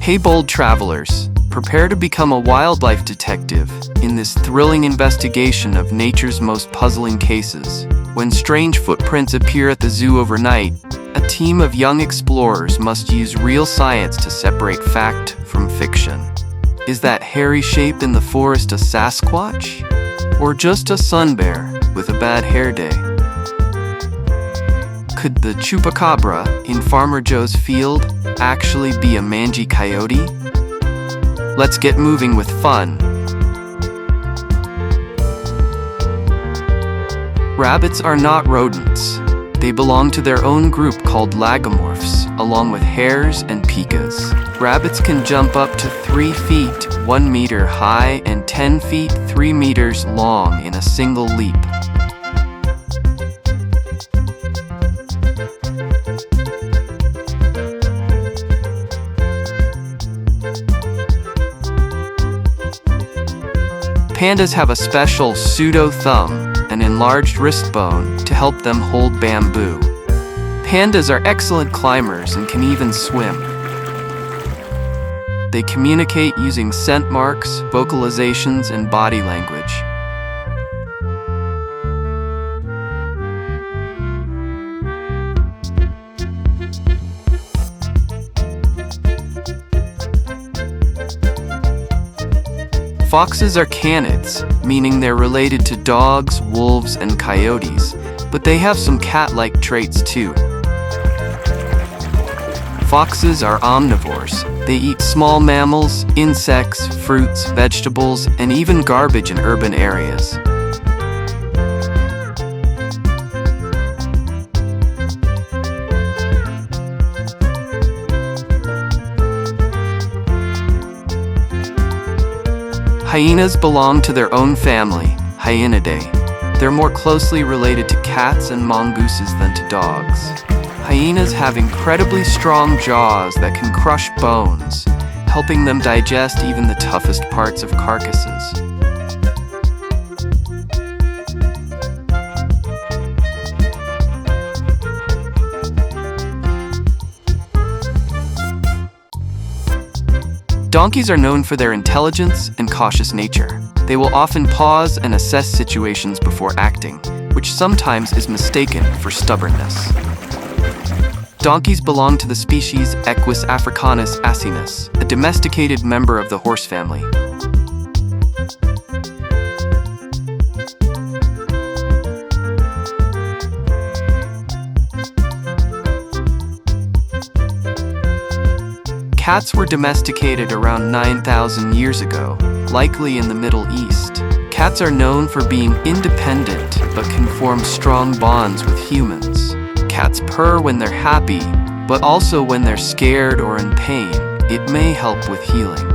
Hey bold travelers, prepare to become a wildlife detective in this thrilling investigation of nature's most puzzling cases. When strange footprints appear at the zoo overnight, a team of young explorers must use real science to separate fact from fiction. Is that hairy shape in the forest a Sasquatch? Or just a sun bear with a bad hair day? Could the chupacabra in Farmer Joe's field actually be a mangy coyote? Let's get moving with fun. Rabbits are not rodents. They belong to their own group called lagomorphs, along with hares and pikas. Rabbits can jump up to 3 feet, 1 meter high, and 10 feet, 3 meters long in a single leap. Pandas have a special pseudo-thumb, an enlarged wrist bone, to help them hold bamboo. Pandas are excellent climbers and can even swim. They communicate using scent marks, vocalizations, and body language. Foxes are canids, meaning they're related to dogs, wolves, and coyotes, but they have some cat-like traits too. Foxes are omnivores. They eat small mammals, insects, fruits, vegetables, and even garbage in urban areas. Hyenas belong to their own family, Hyenidae. They're more closely related to cats and mongooses than to dogs. Hyenas have incredibly strong jaws that can crush bones, helping them digest even the toughest parts of carcasses. Donkeys are known for their intelligence and cautious nature. They will often pause and assess situations before acting, which sometimes is mistaken for stubbornness. Donkeys belong to the species Equus africanus asinus, a domesticated member of the horse family. Cats were domesticated around 9,000 years ago, likely in the Middle East. Cats are known for being independent, but can form strong bonds with humans. Cats purr when they're happy, but also when they're scared or in pain. It may help with healing.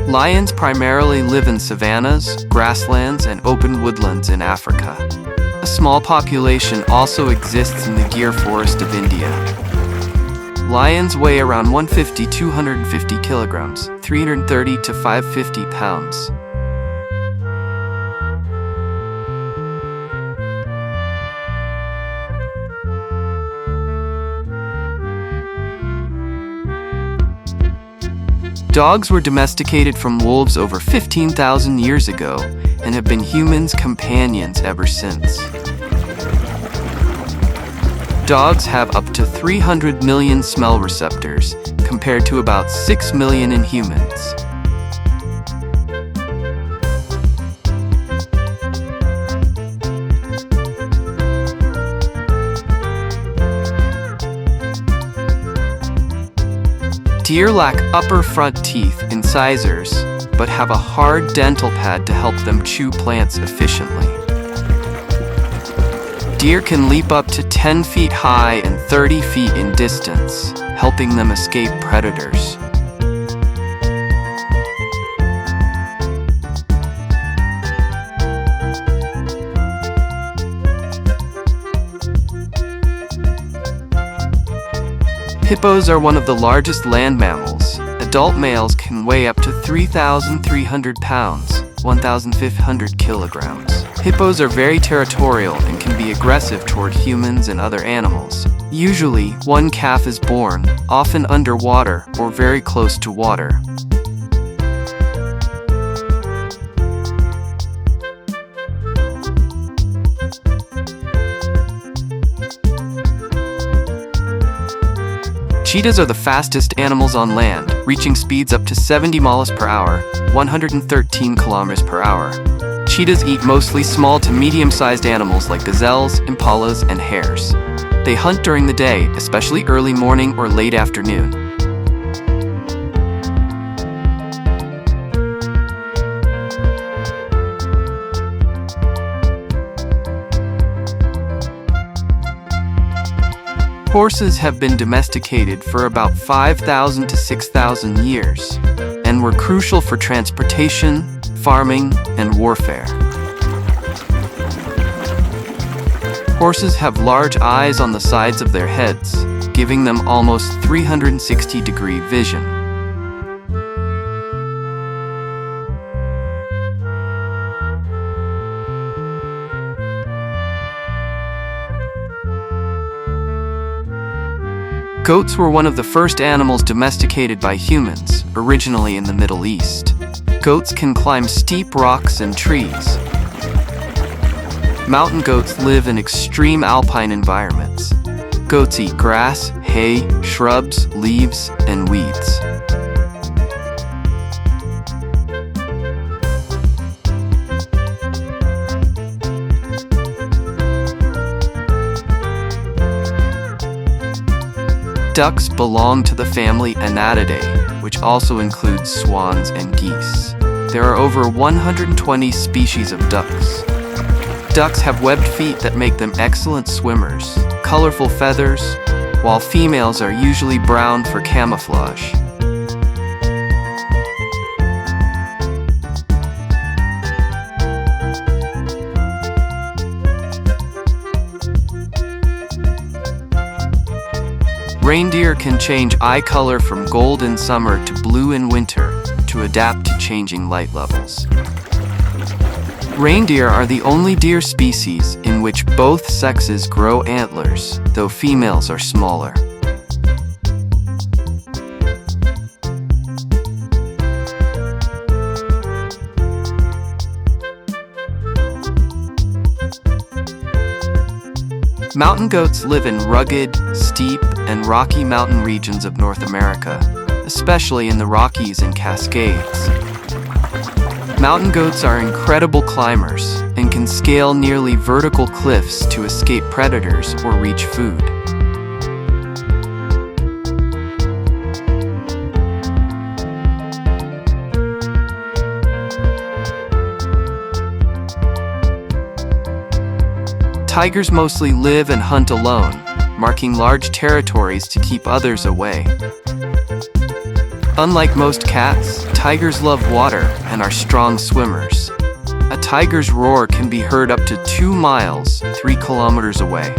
Lions primarily live in savannas, grasslands, and open woodlands in Africa. A small population also exists in the Gir forest of India. Lions weigh around 150–250 kilograms, 330 to 550 pounds. Dogs were domesticated from wolves over 15,000 years ago and have been humans' companions ever since. Dogs have up to 300 million smell receptors, compared to about 6 million in humans. Deer lack upper front teeth, incisors, but have a hard dental pad to help them chew plants efficiently. Deer can leap up to 10 feet high and 30 feet in distance, helping them escape predators. Hippos are one of the largest land mammals. Adult males can weigh up to 3,300 pounds. 1,500 kilograms. Hippos are very territorial and can be aggressive toward humans and other animals. Usually, one calf is born, often underwater or very close to water. Cheetahs are the fastest animals on land, reaching speeds up to 70 miles per hour, 113 kilometers per hour. Cheetahs eat mostly small to medium-sized animals like gazelles, impalas, and hares. They hunt during the day, especially early morning or late afternoon. Horses have been domesticated for about 5,000 to 6,000 years and were crucial for transportation, farming, and warfare. Horses have large eyes on the sides of their heads, giving them almost 360-degree vision. Goats were one of the first animals domesticated by humans, originally in the Middle East. Goats can climb steep rocks and trees. Mountain goats live in extreme alpine environments. Goats eat grass, hay, shrubs, leaves, and weeds. Ducks belong to the family Unadulterated, which also includes swans and geese. There are over 120 species of ducks. Ducks have webbed feet that make them excellent swimmers, colorful feathers, while females are usually brown for camouflage. Reindeer can change eye color from gold in summer to blue in winter to adapt to changing light levels. Reindeer are the only deer species in which both sexes grow antlers, though females are smaller. Mountain goats live in rugged, steep, and rocky mountain regions of North America, especially in the Rockies and Cascades. Mountain goats are incredible climbers and can scale nearly vertical cliffs to escape predators or reach food. Tigers mostly live and hunt alone, marking large territories to keep others away. Unlike most cats, tigers love water and are strong swimmers. A tiger's roar can be heard up to 2 miles, 3 kilometers away.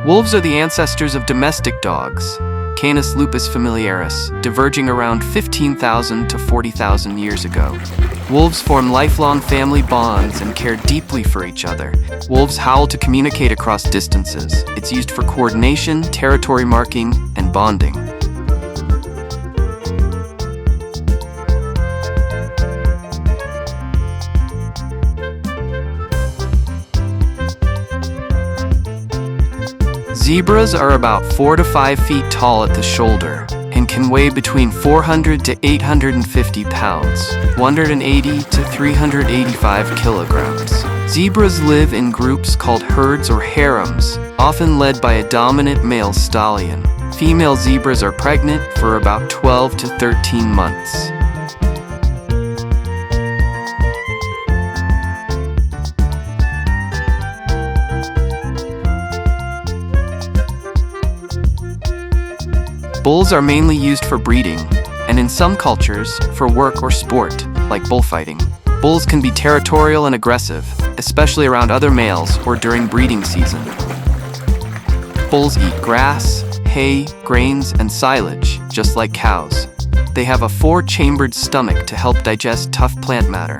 Wolves are the ancestors of domestic dogs, Canis lupus familiaris, diverging around 15,000 to 40,000 years ago. Wolves form lifelong family bonds and care deeply for each other. Wolves howl to communicate across distances. It's used for coordination, territory marking, and bonding. Zebras are about 4 to 5 feet tall at the shoulder and can weigh between 400 to 850 pounds, 180 to 385 kilograms. Zebras live in groups called herds or harems, often led by a dominant male stallion. Female zebras are pregnant for about 12 to 13 months. Bulls are mainly used for breeding, and in some cultures, for work or sport, like bullfighting. Bulls can be territorial and aggressive, especially around other males or during breeding season. Bulls eat grass, hay, grains, and silage, just like cows. They have a 4-chambered stomach to help digest tough plant matter.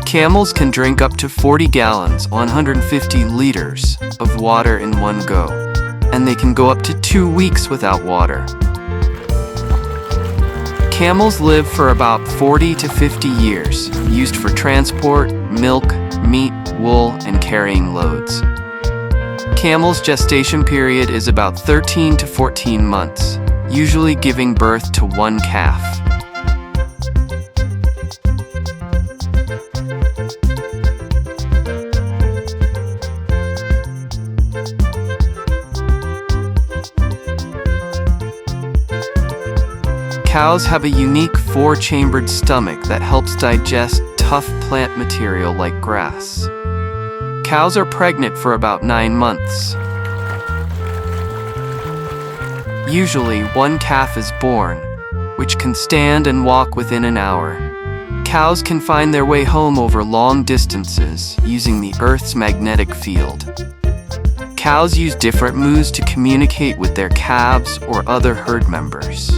Camels can drink up to 40 gallons, 150 liters, of water in one go, and they can go up to 2 weeks without water. Camels live for about 40 to 50 years, used for transport, milk, meat, wool, and carrying loads. Camel's gestation period is about 13 to 14 months, usually giving birth to 1 calf. Cows have a unique 4-chambered stomach that helps digest tough plant material like grass. Cows are pregnant for about 9 months. Usually, 1 calf is born, which can stand and walk within an hour. Cows can find their way home over long distances using the Earth's magnetic field. Cows use different moos to communicate with their calves or other herd members.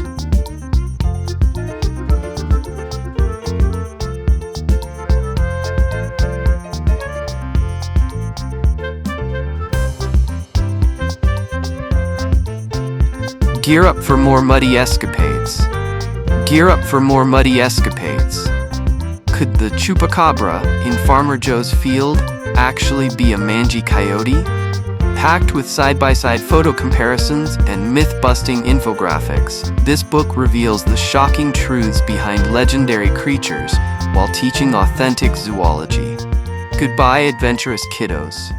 Gear up for more muddy escapades. Gear up for more muddy escapades. Could the chupacabra in Farmer Joe's field actually be a mangy coyote? Packed with side-by-side photo comparisons and myth-busting infographics, this book reveals the shocking truths behind legendary creatures while teaching authentic zoology. Goodbye, adventurous kiddos.